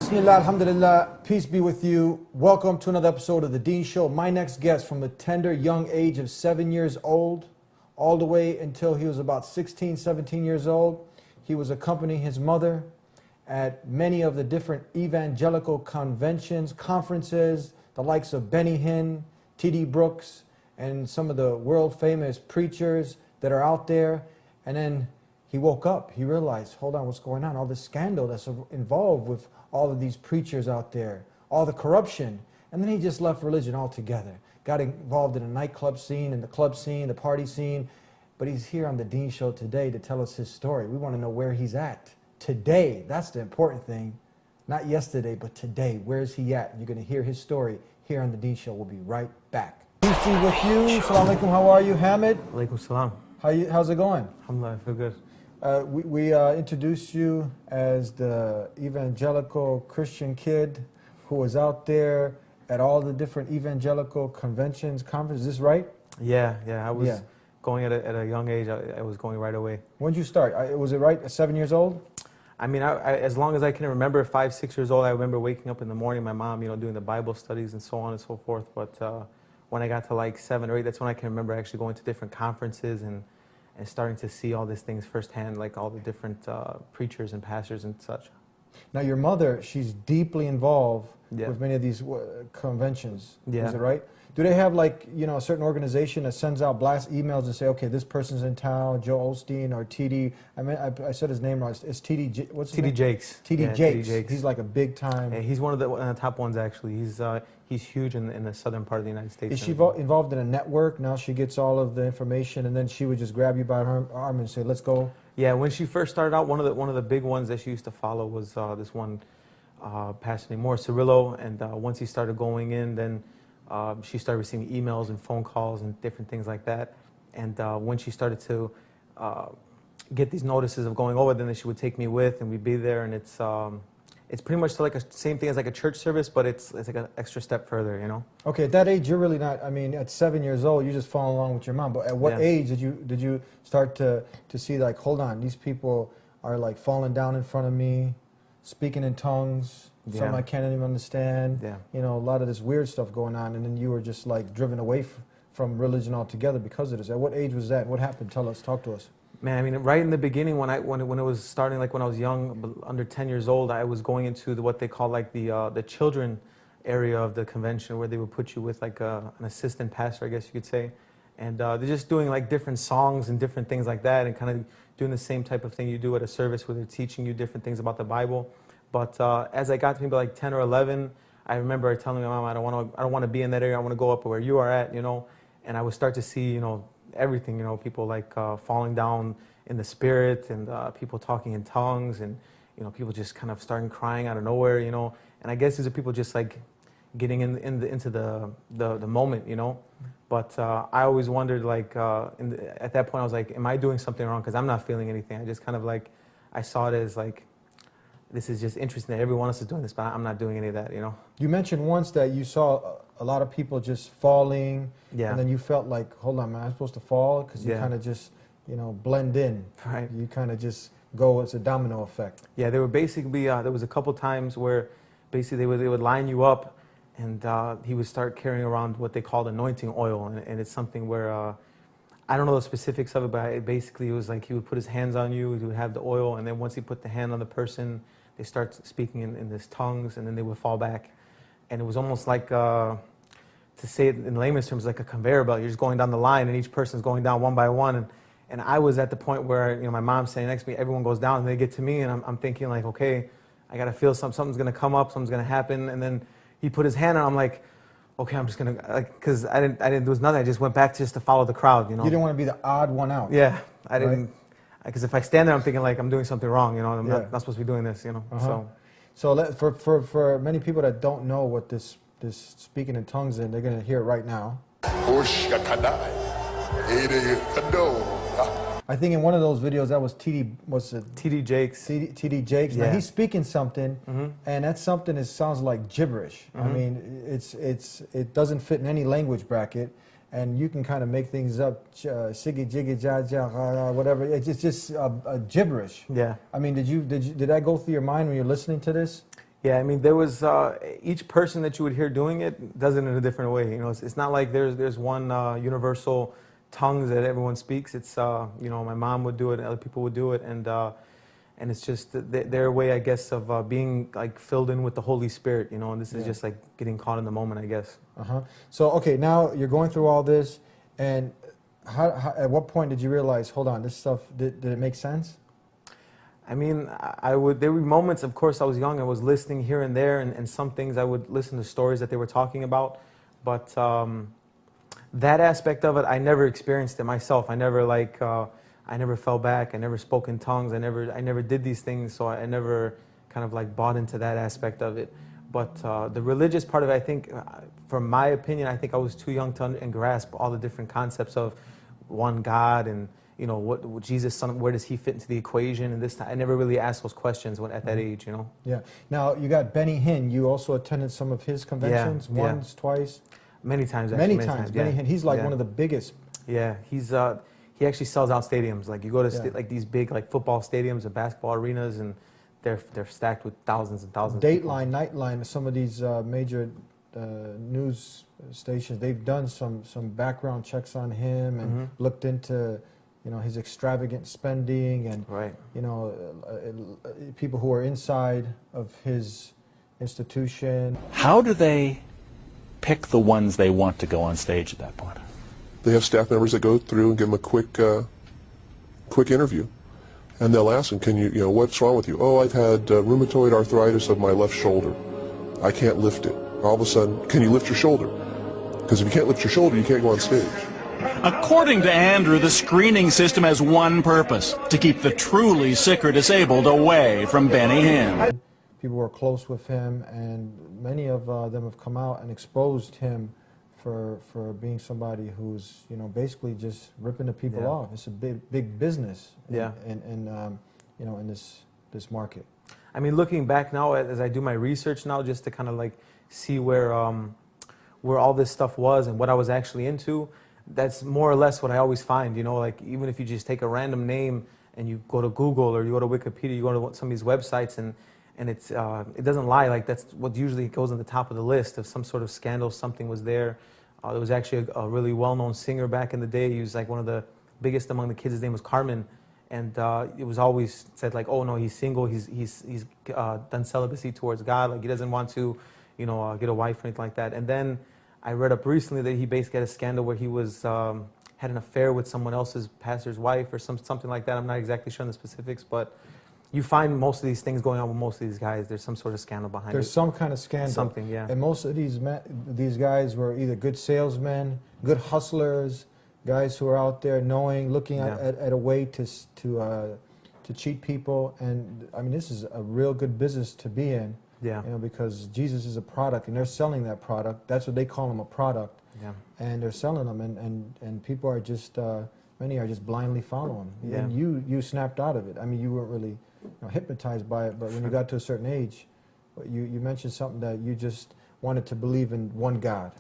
Bismillah, alhamdulillah, peace be with you. Welcome to another episode of The Dean Show. My next guest, from the tender young age of 7 years old, all the way until he was about 16, 17 years old, he was accompanying his mother at many of the different evangelical conventions, conferences, the likes of Benny Hinn, T.D. Brooks, and some of the world famous preachers that are out there. And then he woke up, he realized, hold on, what's going on? All this scandal that's involved with all of these preachers out there, all the corruption. And then he just left religion altogether. Got involved in the nightclub scene, and the club scene, the party scene. But he's here on the Dean Show today to tell us his story. We want to know where he's at today. That's the important thing. Not yesterday, but today. Where is he at? You're going to hear his story here on the Dean Show. We'll be right back. Peace be with you. Assalamu alaikum. How are you, Hamid? Alaikum salam. How's it going? Alhamdulillah, I feel good. We introduced you as the evangelical Christian kid who was out there at all the different evangelical conventions, conferences. Is this right? Yeah. I was going at a young age. I was going right away. When did you start? Was it right at 7 years old? I mean, as long as I can remember, 5, 6 years old, I remember waking up in the morning, my mom, doing the Bible studies and so on and so forth. But when I got to like 7 or 8, that's when I can remember actually going to different conferences and starting to see all these things firsthand, like all the different preachers and pastors and such. Now your mother, she's deeply involved with many of these conventions, is it right? Do they have like, a certain organization that sends out blast emails and say, okay, this person's in town, Joe Osteen or TD, I said his name wrong, it's TD, what's his name? TD Jakes. TD Jakes. He's like a big time. Yeah, he's one of the top ones actually. He's huge in the southern part of the United States. Is she involved in a network? Now she gets all of the information and then she would just grab you by her arm and say, let's go? Yeah, when she first started out, one of the big ones that she used to follow was this one pastor named Morris Cirillo, and once he started going in, then she started receiving emails and phone calls and different things like that. And when she started to get these notices of going over, then she would take me with, and we'd be there, and it's pretty much like same thing as like a church service, but it's like an extra step further, Okay, at that age, you're really not, at 7 years old, you just follow along with your mom. But at what age did you start to see, like, hold on, these people are like falling down in front of me, speaking in tongues, something I can't even understand, a lot of this weird stuff going on, and then you were just like driven away from religion altogether because of this. At what age was that? What happened? Talk to us. Man, right in the beginning, when it was starting, like when I was young, under 10 years old, I was going into what they call like the children area of the convention, where they would put you with like an assistant pastor, I guess you could say, and they're just doing like different songs and different things like that, and kind of doing the same type of thing you do at a service where they're teaching you different things about the Bible. But as I got to maybe like 10 or 11, I remember telling my mom, I don't want to be in that area. I want to go up where you are at, and I would start to see, everything, people like falling down in the spirit, and people talking in tongues, and people just kind of starting crying out of nowhere, and I guess these are people just like getting into the moment, But I always wondered, like at that point I was like, am I doing something wrong? Because I'm not feeling anything. I just kind of like, I saw it as like, this is just interesting that everyone else is doing this, but I'm not doing any of that, You mentioned once that you saw a lot of people just falling, and then you felt like, hold on, man, I'm supposed to fall? Because you kind of just, blend in. Right. You kind of just go, it's a domino effect. Yeah, they were basically, there was a couple times where basically they would line you up, and he would start carrying around what they called anointing oil, and it's something where, I don't know the specifics of it, but it was like he would put his hands on you, he would have the oil, and then once he put the hand on the person, they start speaking in this tongues, and then they would fall back. And it was almost like, to say it in layman's terms, like a conveyor belt. You're just going down the line, and each person's going down one by one. And I was at the point where, my mom's standing next to me, everyone goes down, and they get to me, and I'm thinking like, okay, I got to feel something's going to come up, something's going to happen. And then he put his hand on, I'm like, okay, I'm just going to, like, because I didn't, there was nothing. I just went back just to follow the crowd, You didn't want to be the odd one out. Yeah, I didn't, because if I stand there, I'm thinking like I'm doing something wrong, I'm not supposed to be doing this, So for many people that don't know what this speaking in tongues is, they're going to hear it right now. I think in one of those videos that was TD Jakes. TD Jakes. Now he's speaking something, and that something sounds like gibberish. I mean, it doesn't fit in any language bracket, and you can kind of make things up, siggy jiggy ja ja whatever. It's just a gibberish. Yeah. I mean, did that go through your mind when you're listening to this? Yeah, I mean, there was each person that you would hear doing it does it in a different way. You know, it's not like there's one universal tongues that everyone speaks. It's you know, my mom would do it, and other people would do it, and it's just their way, I guess, of being like filled in with the Holy Spirit. You know, and this is just like getting caught in the moment, I guess. So okay, now you're going through all this, and how at what point did you realize, hold on, this stuff did it make sense? I mean, there were moments, of course, I was young, I was listening here and there, and some things I would listen to stories that they were talking about, but that aspect of it, I never experienced it myself. I never I never fell back, I never spoke in tongues, I never did these things, so I never kind of like bought into that aspect of it. But the religious part of it, I think, from my opinion, I think I was too young to and grasp all the different concepts of one God and, you know, what Jesus, son, where does he fit into the equation? And this, I never really asked those questions at that age, you know. Yeah. Now you got Benny Hinn. You also attended some of his conventions, once, twice, many times. Actually, many times. Yeah. Benny Hinn. He's like one of the biggest. Yeah, he actually sells out stadiums. Like you go to like these big like football stadiums and basketball arenas, and they're stacked with thousands and thousands. Dateline, Nightline, some of these major news stations, they've done some background checks on him and looked into, you know, his extravagant spending and, you know, people who are inside of his institution. How do they pick the ones they want to go on stage at that point? They have staff members that go through and give them a quick interview. And they'll ask them, you know, what's wrong with you? Oh, I've had rheumatoid arthritis of my left shoulder. I can't lift it. All of a sudden, can you lift your shoulder? Because if you can't lift your shoulder, you can't go on stage. According to Andrew, the screening system has one purpose: to keep the truly sick or disabled away from Benny Hinn. People were close with him, and many of them have come out and exposed him for being somebody who's, you know, basically just ripping the people off. It's a big business. In you know, in this market. I mean, looking back now, as I do my research now, just to kind of like see where all this stuff was and what I was actually into, that's more or less what I always find. You know, like even if you just take a random name and you go to Google or you go to Wikipedia, you go to some of these websites, and it doesn't lie. Like that's what usually goes on the top of the list. If some sort of scandal, something was there. There was actually a really well-known singer back in the day. He was like one of the biggest among the kids. His name was Carmen, and it was always said like, oh no, he's single. He's done celibacy towards God. Like he doesn't want to, you know, get a wife or anything like that. And then I read up recently that he basically had a scandal where he was had an affair with someone else's pastor's wife or something like that. I'm not exactly sure on the specifics, but you find most of these things going on with most of these guys. There's some sort of scandal behind it. There's some kind of scandal. Something, yeah. And most of these guys were either good salesmen, good hustlers, guys who are out there knowing, looking at a way to cheat people. And I mean, this is a real good business to be in. Yeah. You know, because Jesus is a product, and they're selling that product. That's what they call him, a product. Yeah. And they're selling them, and people are just many are just blindly following. Yeah. And you snapped out of it. I mean, you weren't really, you know, hypnotized by it, but when you got to a certain age, you mentioned something that you just wanted to believe in one God.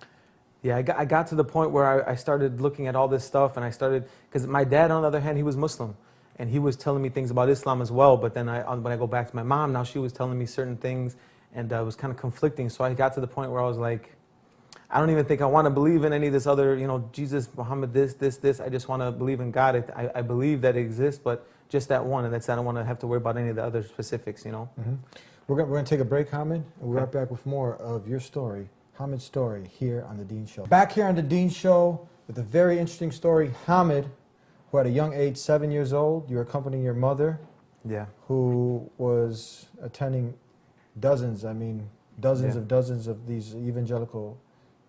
Yeah, I got to the point where I started looking at all this stuff, and I started, because my dad, on the other hand, he was Muslim, and he was telling me things about Islam as well, but then when I go back to my mom, now she was telling me certain things, and it was kind of conflicting, so I got to the point where I was like, I don't even think I want to believe in any of this other, you know, Jesus, Muhammad, this. I just want to believe in God. I believe that it exists, but just that one, and that's, I don't want to have to worry about any of the other specifics, you know. Mm-hmm. We're going to take a break, Hamid, and we'll be right back with more of your story, Hamid's story, here on The Dean Show. Back here on The Dean Show with a very interesting story. Hamid, who at a young age, 7 years old, you were accompanying your mother, who was attending dozens of these evangelical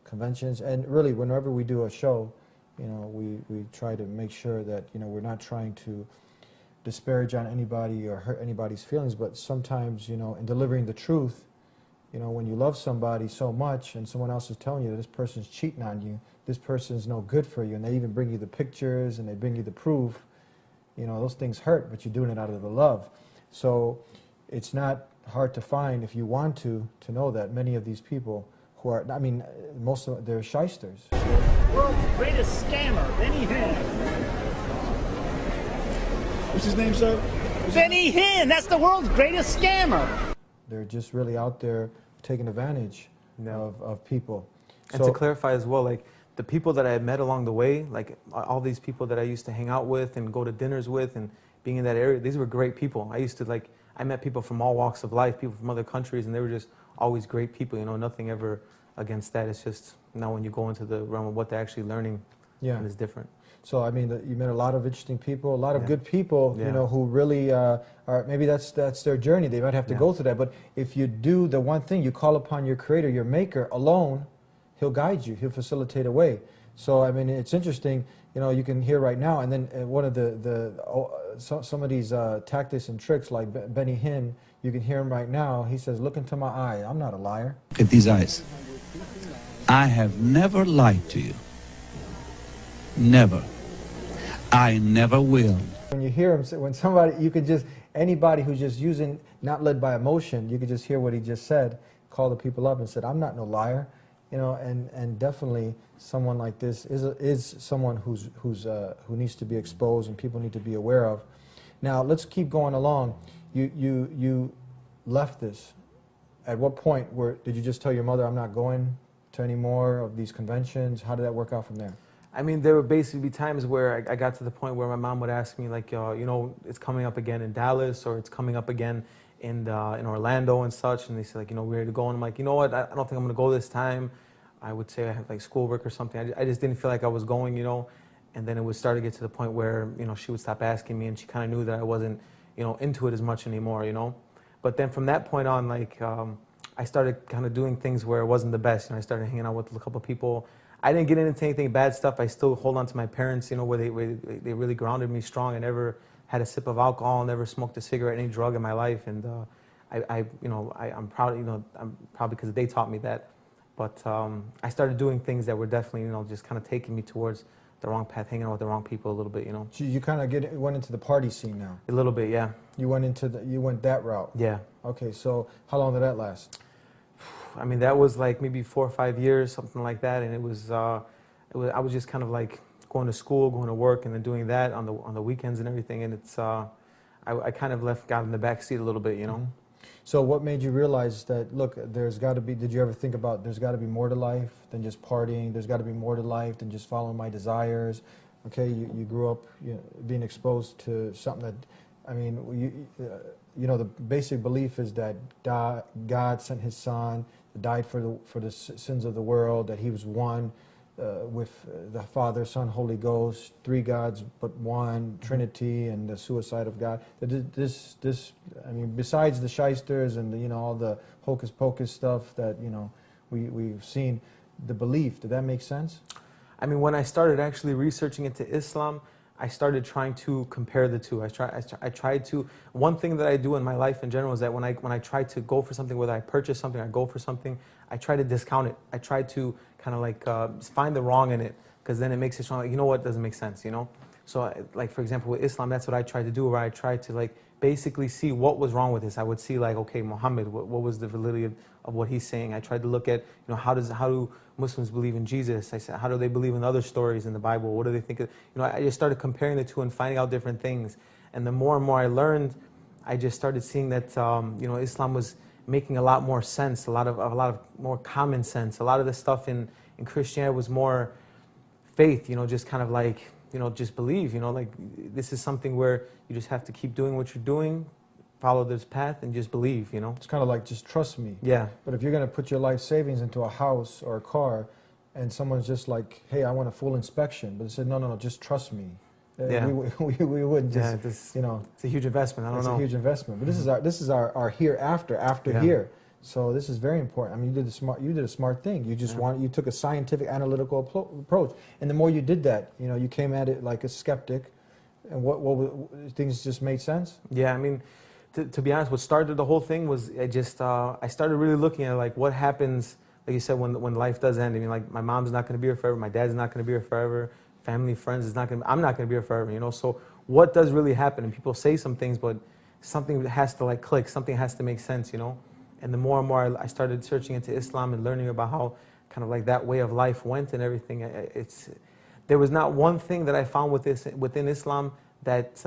conventions. And really, whenever we do a show, you know, we try to make sure that, you know, we're not trying to disparage on anybody or hurt anybody's feelings, but sometimes, you know, in delivering the truth, you know, when you love somebody so much and someone else is telling you that this person's cheating on you, this person's no good for you, and they even bring you the pictures and they bring you the proof, you know, those things hurt, but you're doing it out of the love. So it's not hard to find, if you want to know that many of these people who are, I mean, most of them, they're shysters. World's greatest scammer, Benny Hinn. What's his name, sir? Benny Hinn, that's the world's greatest scammer. They're just really out there taking advantage Yeah. of people. And to clarify as well, like the people that I had met along the way, like all these people that I used to hang out with and go to dinners with and being in that area, these were great people. I used to like, I met people from all walks of life, people from other countries, and they were just always great people, you know, nothing ever against that. It's just now when you go into the realm of what they're actually learning, Yeah. it's different. So I mean, you met a lot of interesting people, a lot of Yeah. good people, Yeah. you know, who really are. Maybe that's their journey. They might have to Yeah. go through that. But if you do the one thing, you call upon your Creator, your Maker alone, He'll guide you. He'll facilitate a way. So I mean, it's interesting. You know, you can hear right now, and then one of some of these tactics and tricks, like Benny Hinn, you can hear him right now. He says, "Look into my eye. I'm not a liar." Look at these eyes. I have never lied to you. Never. I never will. When you hear him, when somebody, you can just, anybody who's just using, not led by emotion, you can just hear what he just said, call the people up and said, "I'm not no liar," you know, and definitely someone like this is someone who needs to be exposed and people need to be aware of. Now let's keep going along. You left this. At what point did you just tell your mother, "I'm not going to any more of these conventions"? How did that work out from there? I mean, there would basically be times where I got to the point where my mom would ask me, like, you know, it's coming up again in Dallas, or it's coming up again in Orlando and such, and they say, like, you know, we're ready to go, and I'm like, you know what, I don't think I'm going to go this time. I would say I had like schoolwork or something. I just didn't feel like I was going, you know, and then it would start to get to the point where, you know, she would stop asking me, and she kind of knew that I wasn't, you know, into it as much anymore, you know. But then from that point on, like, I started kind of doing things where it wasn't the best, and I started hanging out with a couple of people. I didn't get into anything bad stuff. I still hold on to my parents, you know, where they really grounded me strong. I never had a sip of alcohol, never smoked a cigarette, any drug in my life, and I'm proud, you know, I'm proud because they taught me that. But I started doing things that were definitely, you know, just kind of taking me towards the wrong path, hanging out with the wrong people a little bit, you know. So you kind of went into the party scene now. A little bit, yeah. You went that route. Yeah. Okay, so how long did that last? I mean, that was like maybe 4 or 5 years, something like that, and it was I was just kind of like going to school, going to work, and then doing that on the weekends and everything, and it's I kind of got in the back seat a little bit, you know. Mm-hmm. So what made you realize that, look, there's got to be, did you ever think about there's got to be more to life than just partying, there's got to be more to life than just following my desires? Okay, you grew up, you know, being exposed to something that, I mean, you know, the basic belief is that God sent His Son, died for the sins of the world, that He was one with the Father, Son, Holy Ghost, three gods but one, Trinity, and the suicide of God. This, I mean, besides the shysters and the, you know, all the hocus pocus stuff that, you know, we've seen, the belief, did that make sense? I mean, when I started actually researching into Islam, I started trying to compare the two. I tried to, one thing that I do in my life in general is that when I try to go for something, whether I purchase something, I go for something, I try to discount it. I try to kind of like find the wrong in it, because then it makes it strong. Like, you know what, doesn't make sense, you know? So like, for example, with Islam, that's what I tried to do, where I tried to like basically see what was wrong with this. I would see like, okay, Muhammad, what was the validity of what he's saying? I tried to look at, you know, how do Muslims believe in Jesus? I said, how do they believe in other stories in the Bible? What do they think of? You know, I just started comparing the two and finding out different things. And the more and more I learned, I just started seeing that, you know, Islam was making a lot more sense, a lot of more common sense. A lot of the stuff in Christianity was more faith, you know, just kind of like, you know, just believe, you know, like this is something where you just have to keep doing what you're doing, follow this path, and just believe, you know. It's kind of like, just trust me. Yeah. But if you're going to put your life savings into a house or a car, and someone's just like, hey, I want a full inspection, but they said, no, just trust me. Yeah. We wouldn't just, Yeah, this, you know. it's a huge investment. I don't know. It's a huge investment. But this is our hereafter, after Yeah. here. So this is very important. I mean, you did a smart thing. You just you took a scientific, analytical approach, and the more you did that, you know, you came at it like a skeptic, and what things just made sense. Yeah, I mean, to be honest, what started the whole thing was I started really looking at like what happens, like you said, when life does end. I mean, like my mom's not going to be here forever, my dad's not going to be here forever, family, friends is not going to. I'm not going to be here forever, you know. So what does really happen? And people say some things, but something has to like click, something has to make sense, you know. And the more and more I started searching into Islam and learning about how kind of like that way of life went and everything, there was not one thing that I found within Islam that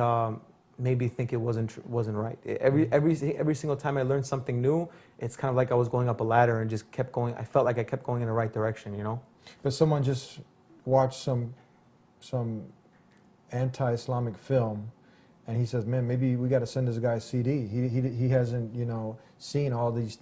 made me think it wasn't right. Every single time I learned something new, it's kind of like I was going up a ladder and just kept going. I felt like I kept going in the right direction, you know. But someone just watched some anti-Islamic film, and he says, "Man, maybe we got to send this guy a CD. He hasn't, you know, seen all these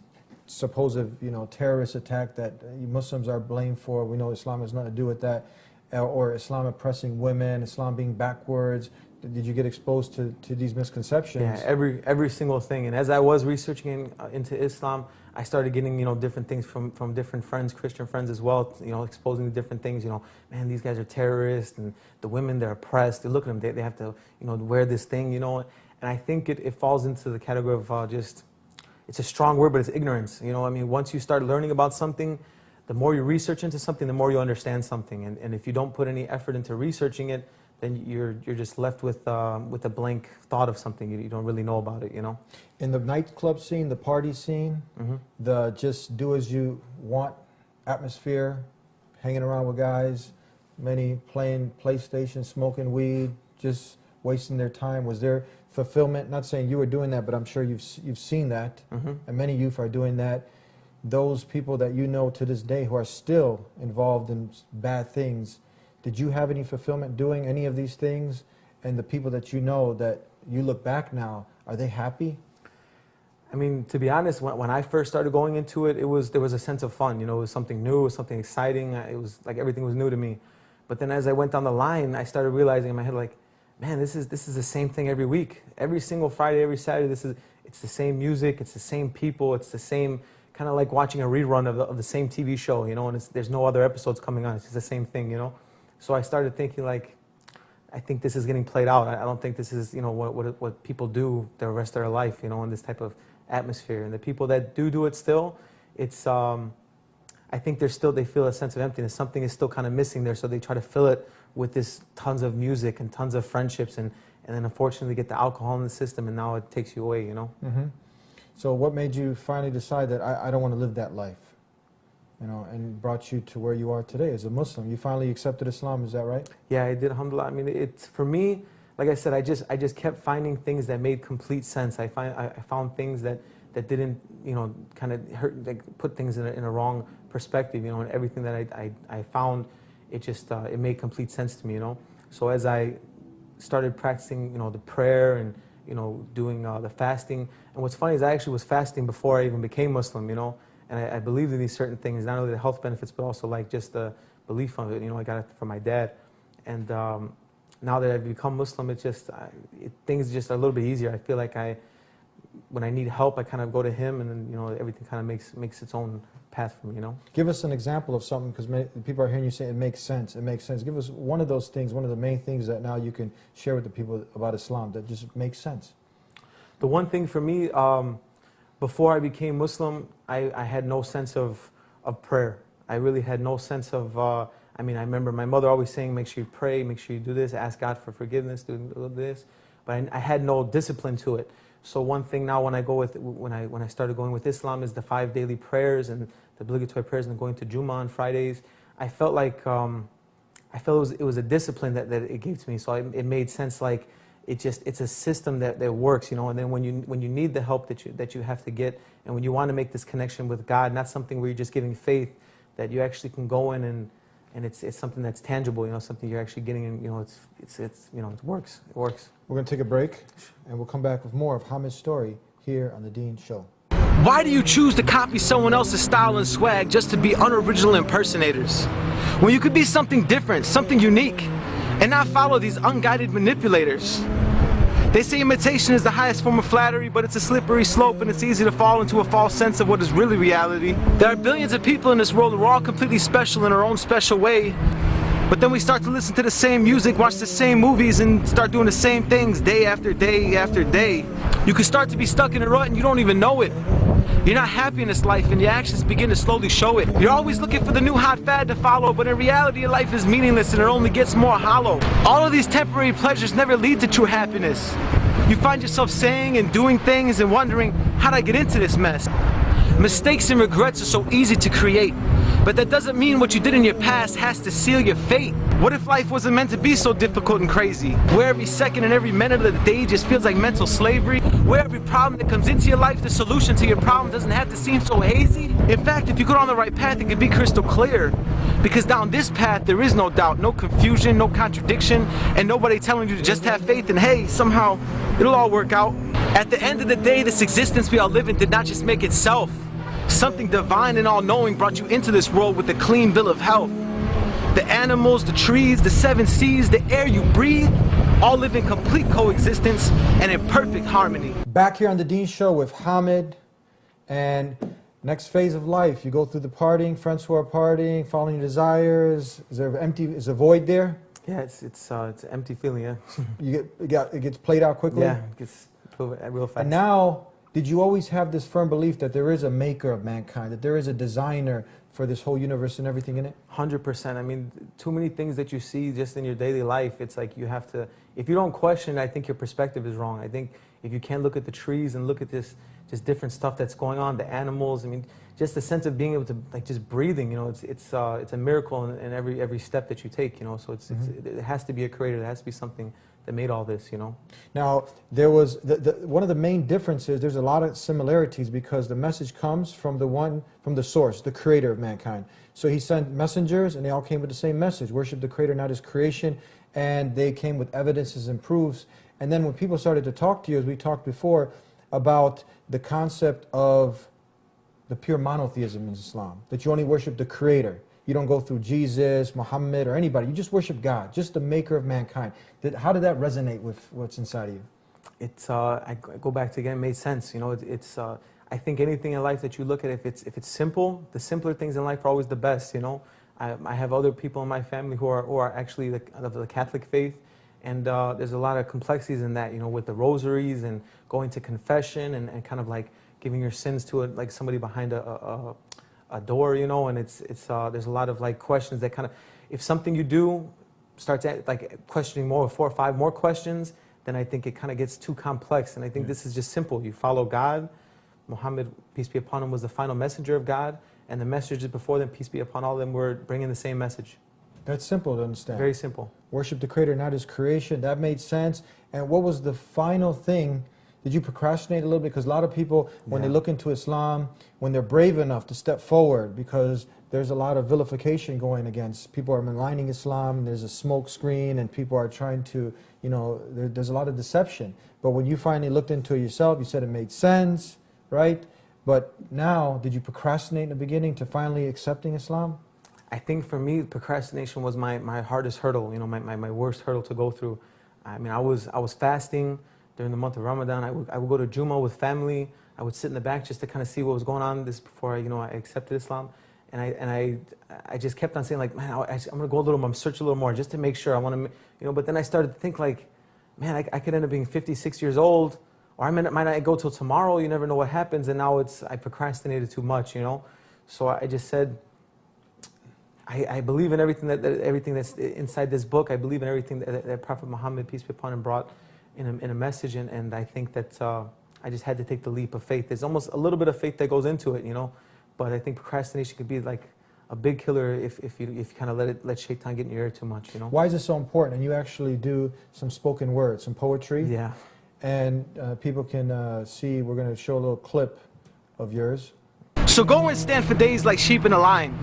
supposed, you know, terrorist attack that Muslims are blamed for. We know Islam has nothing to do with that, or Islam oppressing women, Islam being backwards." Did you get exposed to these misconceptions? Yeah, every single thing. And as I was researching into Islam, I started getting, you know, different things from different friends, Christian friends as well, you know, exposing to different things. You know, man, these guys are terrorists, and the women, they're oppressed. They look at them, they have to, you know, wear this thing, you know. And I think it falls into the category of just, it's a strong word, but it's ignorance. You know, I mean, once you start learning about something, the more you research into something, the more you understand something. And if you don't put any effort into researching it, then you're just left with a blank thought of something. You don't really know about it, you know. In the nightclub scene, the party scene, the just do as you want atmosphere, hanging around with guys, many playing PlayStation, smoking weed, just wasting their time. Was there fulfillment? Not saying you were doing that, but I'm sure you've seen that, and many youth are doing that. Those people that you know to this day who are still involved in bad things, did you have any fulfillment doing any of these things? And the people that you know that you look back now, are they happy? I mean, to be honest, when I first started going into it, there was a sense of fun. You know, it was something new, it was something exciting. It was like everything was new to me. But then as I went down the line, I started realizing in my head, like, man, this is the same thing every week. Every single Friday, every Saturday, it's the same music, it's the same people, it's the same, kind of like watching a rerun of the same TV show, you know, and there's no other episodes coming on. It's just the same thing, you know. So I started thinking, like, I think this is getting played out. I don't think this is, you know, what people do the rest of their life, you know, in this type of atmosphere. And the people that do it still, it's, I think they feel a sense of emptiness. Something is still kind of missing there, so they try to fill it with this tons of music and tons of friendships, and then unfortunately get the alcohol in the system, and now it takes you away, you know. So what made you finally decide that I don't want to live that life? You know, and brought you to where you are today as a Muslim. You finally accepted Islam, is that right? Yeah, I did, alhamdulillah. I mean, it's, for me, like I said, I just kept finding things that made complete sense. I found things that didn't, you know, kind of hurt, like put things in a wrong perspective, you know, and everything that I found, it just, it made complete sense to me, you know. So as I started practicing, you know, the prayer and, you know, doing the fasting, and what's funny is I actually was fasting before I even became Muslim, you know. And I believed in these certain things, not only the health benefits, but also like just the belief of it. You know, I got it from my dad. And now that I've become Muslim, it's just, things just are a little bit easier. I feel like when I need help, I kind of go to him, and then, you know, everything kind of makes its own path for me, you know. Give us an example of something, because people are hearing you say it makes sense, it makes sense. Give us one of those things, one of the main things that now you can share with the people about Islam that just makes sense. The one thing for me, before I became Muslim, I had no sense of prayer. I really had no sense of, I mean, I remember my mother always saying, make sure you pray, make sure you do this, ask God for forgiveness, do this. But I had no discipline to it. So one thing now when I started going with Islam is the 5 daily prayers and the obligatory prayers and going to Jummah on Fridays. I felt like, it was a discipline that it gave to me. So it made sense, like, it's a system that works, you know. And then when you need the help that you have to get, and when you want to make this connection with God, not something where you're just giving faith, that you actually can go in and it's something that's tangible, you know, something you're actually getting, and, you know, it's you know, it works. We're going to take a break, and we'll come back with more of Hamid's story here on the Dean Show. Why do you choose to copy someone else's style and swag just to be unoriginal impersonators, when you could be something different, something unique, and not follow these unguided manipulators? They say imitation is the highest form of flattery, but it's a slippery slope, and it's easy to fall into a false sense of what is really reality. There are billions of people in this world, and we're all completely special in our own special way. But then we start to listen to the same music, watch the same movies, and start doing the same things day after day after day. You can start to be stuck in a rut and you don't even know it. You're not happy in this life, and your actions begin to slowly show it. You're always looking for the new hot fad to follow, but in reality your life is meaningless and it only gets more hollow. All of these temporary pleasures never lead to true happiness. You find yourself saying and doing things and wondering, how'd I get into this mess? Mistakes and regrets are so easy to create, but that doesn't mean what you did in your past has to seal your fate. What if life wasn't meant to be so difficult and crazy? Where every second and every minute of the day just feels like mental slavery? Where every problem that comes into your life, the solution to your problem doesn't have to seem so hazy? In fact, if you go down the right path, it can be crystal clear. Because down this path, there is no doubt, no confusion, no contradiction, and nobody telling you to just have faith and hey, somehow it'll all work out. At the end of the day, this existence we all live in did not just make itself. Something divine and all-knowing brought you into this world with a clean bill of health. The animals, the trees, the seven seas, the air you breathe, all live in complete coexistence and in perfect harmony. Back here on the Dean Show with Hamid, and next phase of life, you go through the partying, friends who are partying, following your desires. Is there a void there? Yeah, it's an empty feeling, yeah. It gets played out quickly? Yeah, it gets real fast. And now, did you always have this firm belief that there is a maker of mankind, that there is a designer for this whole universe and everything in it? 100%. I mean, too many things that you see just in your daily life, it's like you have to, if you don't question, I think your perspective is wrong. I think if you can't look at the trees and look at this, just different stuff that's going on, the animals, I mean, just the sense of being able to, like, just breathing, you know, it's a miracle in every step that you take, you know, so it has to be a creator, there has to be something that made all this, you know. Now, there was, one of the main differences, there's a lot of similarities because the message comes from the source, the creator of mankind. So he sent messengers and they all came with the same message, worship the creator, not his creation, and they came with evidences and proofs. And then when people started to talk to you, as we talked before, about the concept of the pure monotheism in Islam, that you only worship the creator. You don't go through Jesus, Muhammad, or anybody. You just worship God, just the maker of mankind. How did that resonate with what's inside of you? I go back to, again, it made sense. You know, I think anything in life that you look at, if it's simple, the simpler things in life are always the best, you know. I have other people in my family who are actually of the Catholic faith, and there's a lot of complexities in that, you know, with the rosaries and going to confession and kind of like giving your sins to like somebody behind a door, you know, and there's a lot of like questions that kind of, if something you do starts like questioning more, 4 or 5 more questions, then I think it kind of gets too complex. And I think this is just simple. You follow God. Muhammad, peace be upon him, was the final messenger of God, and the messengers before them, peace be upon all of them, were bringing the same message. That's simple to understand. Very simple. Worship the creator, not his creation. That made sense. And what was the final thing? Did you procrastinate a little bit? Because a lot of people, when they look into Islam, when they're brave enough to step forward, because there's a lot of vilification going against, people are maligning Islam, there's a smoke screen, and people are trying to, you know, there's a lot of deception. But when you finally looked into it yourself, you said it made sense, right? But now, did you procrastinate in the beginning to finally accepting Islam? I think for me, procrastination was my hardest hurdle, you know, my worst hurdle to go through. I mean, I was fasting during the month of Ramadan. I would go to Jummah with family. I would sit in the back just to kind of see what was going on before I accepted Islam. And I just kept on saying, like, man, I'm going to go a little more, search a little more just to make sure. I want to, you know, but then I started to think, like, man, I could end up being 56 years old, or I might not go till tomorrow. You never know what happens. And now I procrastinated too much, you know. So I just said, I believe in everything everything that's inside this book. I believe in everything that Prophet Muhammad, peace be upon him, brought in a message, and I think that I just had to take the leap of faith. There's almost a little bit of faith that goes into it, you know, but I think procrastination could be like a big killer if you kind of let shaitan get in your ear too much, you know. Why is it so important? And you actually do some spoken word, some poetry. Yeah. And people can see, we're going to show a little clip of yours. So go and stand for days like sheep in a line,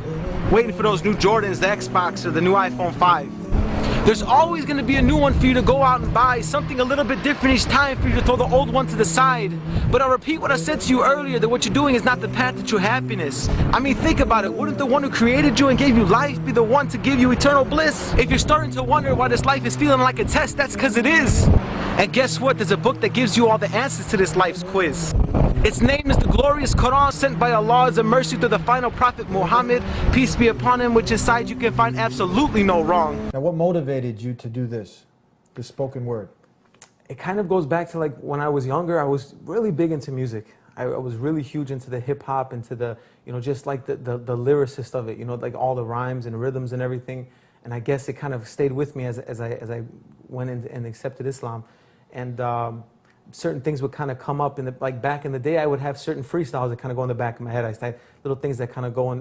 waiting for those new Jordans, the Xbox, or the new iPhone 5. There's always going to be a new one for you to go out and buy, something a little bit different each time for you to throw the old one to the side. But I'll repeat what I said to you earlier, that what you're doing is not the path to true happiness. I mean, think about it. Wouldn't the one who created you and gave you life be the one to give you eternal bliss? If you're starting to wonder why this life is feeling like a test, that's because it is. And guess what? There's a book that gives you all the answers to this life's quiz. Its name is the glorious Quran, sent by Allah as a mercy to the final prophet Muhammad, peace be upon him, which inside you can find absolutely no wrong. Now, what motivated you to do this spoken word? It kind of goes back to, like, when I was younger, I was really big into music. I was really huge into the hip hop, into the, you know, just like the lyricist of it, you know, like all the rhymes and rhythms and everything. And I guess it kind of stayed with me as I went in and accepted Islam. And certain things would kind of come up in the, like back in the day, I would have certain freestyles that kind of go in the back of my head. I had little things that kind of go in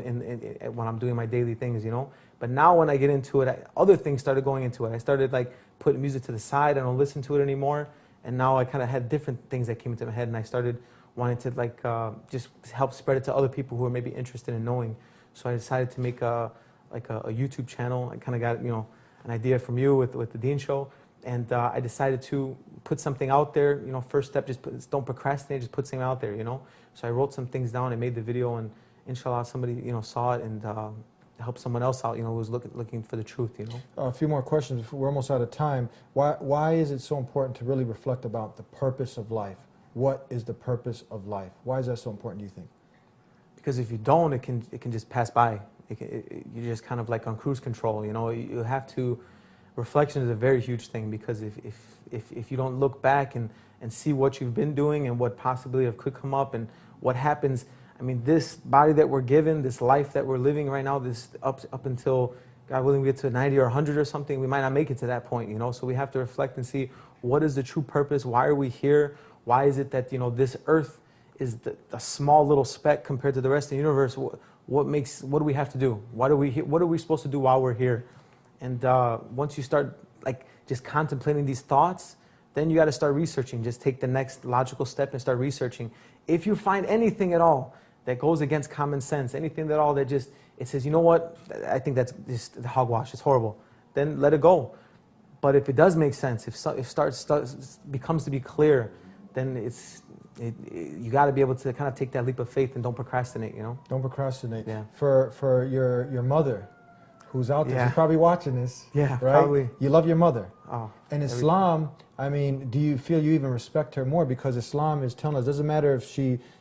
when I'm doing my daily things, you know. But now when I get into it, other things started going into it. I started like putting music to the side. I don't listen to it anymore. And now I kind of had different things that came into my head, and I started wanting to like just help spread it to other people who are maybe interested in knowing. So I decided to make a YouTube channel. I kind of got, you know, an idea from you with the Dean Show. And I decided to put something out there. You know, first step, don't procrastinate, just put something out there, you know. So I wrote some things down, I made the video, and inshallah somebody, you know, saw it and helped someone else out, you know, who was looking for the truth, you know. A few more questions. We're almost out of time. Why is it so important to really reflect about the purpose of life? What is the purpose of life? Why is that so important, do you think? Because if you don't, it can just pass by. You're just kind of like on cruise control, you know. You have to. Reflection is a very huge thing, because if you don't look back and see what you've been doing and what possibly could come up and what happens, I mean, this body that we're given, this life that we're living right now, this up until, God willing, we get to 90 or 100 or something, we might not make it to that point, you know. So we have to reflect and see, what is the true purpose? Why are we here? Why is it that, you know, this earth is a small little speck compared to the rest of the universe? What do we have to do? What are we supposed to do while we're here? And once you start like just contemplating these thoughts, then you got to start researching. Just take the next logical step and start researching. If you find anything at all that goes against common sense, anything at all that just, it says, you know what, I think that's just hogwash, it's horrible, then let it go. But if it does make sense, if becomes to be clear, then you got to be able to kind of take that leap of faith and don't procrastinate, you know? Don't procrastinate. Yeah. For your mother, who's out there, Yeah. she's probably watching this. Yeah, right? probably. You love your mother. Oh, in Islam, I mean, do you feel you even respect her more? Because Islam is telling us, doesn't matter if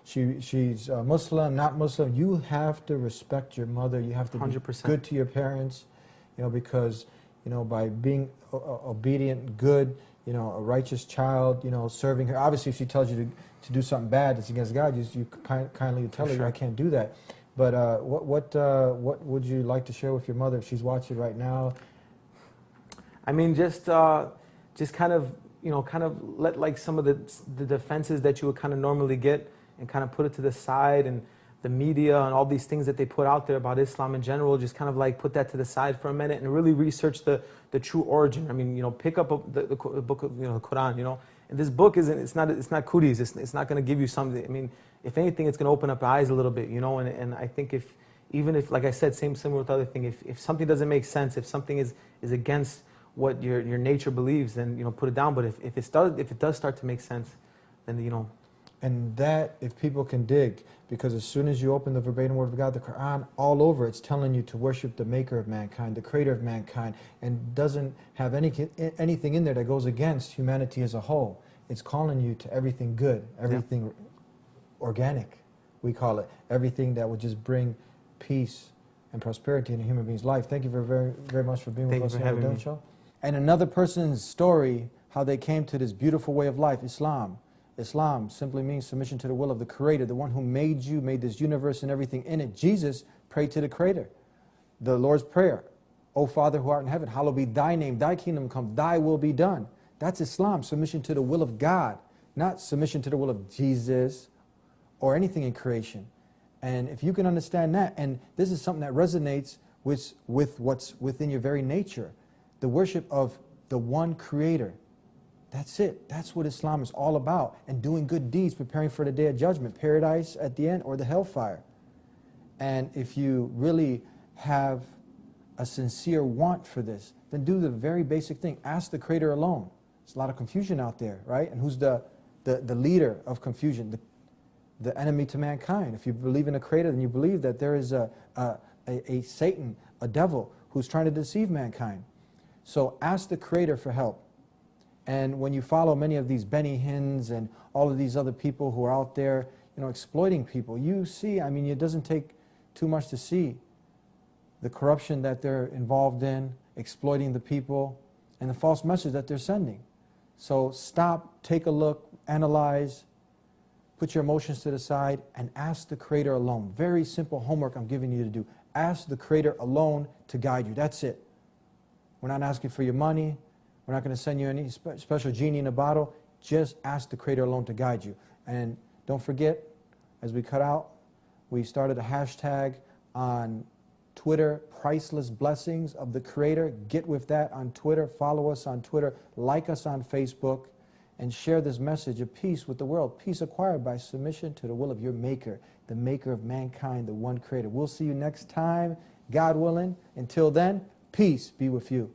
she's Muslim, not Muslim, you have to respect your mother. You have to 100%. be good to your parents, you know, because, you know, by being obedient, good, you know, a righteous child, you know, serving her. Obviously, if she tells you to do something bad that's against God, you kindly tell her, I can't do that. But what would you like to share with your mother if she's watching right now? I mean, just kind of, you know, kind of let like some of the defenses that you would kind of normally get and kind of put it to the side, and the media and all these things that they put out there about Islam in general, just kind of like put that to the side for a minute and really research the true origin. I mean, you know, pick up the book of, you know, the Quran, you know, and this book it's not cooties, it's not going to give you something. I mean, if anything, it's going to open up your eyes a little bit, you know, and I think even if, like I said, similar with other thing, if something doesn't make sense, if something is against what your nature believes, then, you know, put it down. But if it does start to make sense, then, you know. And that, if people can dig, because as soon as you open the verbatim word of God, the Quran, all over it's telling you to worship the maker of mankind, the creator of mankind, and doesn't have anything in there that goes against humanity as a whole. It's calling you to everything good, everything organic, we call it, everything that would just bring peace and prosperity in a human being's life. Thank you very, very much for being with us here on the Dylan Show. And another person's story, how they came to this beautiful way of life, Islam. Islam simply means submission to the will of the Creator, the one who made you, made this universe and everything in it. Jesus prayed to the Creator. The Lord's Prayer, O Father who art in heaven, hallowed be thy name, thy kingdom come, thy will be done. That's Islam, submission to the will of God, not submission to the will of Jesus or anything in creation. And if you can understand that, and this is something that resonates with what's within your very nature, the worship of the one Creator. That's it. That's what Islam is all about. And doing good deeds, preparing for the day of judgment, paradise at the end or the hellfire. And if you really have a sincere want for this, then do the very basic thing. Ask the Creator alone. There's a lot of confusion out there, right? And who's the leader of confusion? The enemy to mankind. If you believe in a Creator, then you believe that there is a Satan, a devil, who's trying to deceive mankind. So ask the Creator for help. And when you follow many of these Benny Hinns and all of these other people who are out there, you know, exploiting people, you see, I mean, it doesn't take too much to see the corruption that they're involved in, exploiting the people, and the false message that they're sending. So stop, take a look, analyze, put your emotions to the side, and ask the Creator alone. Very simple homework I'm giving you to do. Ask the Creator alone to guide you. That's it. We're not asking for your money. We're not going to send you any special genie in a bottle. Just ask the Creator alone to guide you. And don't forget, as we cut out, we started a hashtag on Twitter, Priceless Blessings of the Creator. Get with that on Twitter. Follow us on Twitter. Like us on Facebook. And share this message of peace with the world. Peace acquired by submission to the will of your Maker, the Maker of mankind, the one Creator. We'll see you next time, God willing. Until then, peace be with you.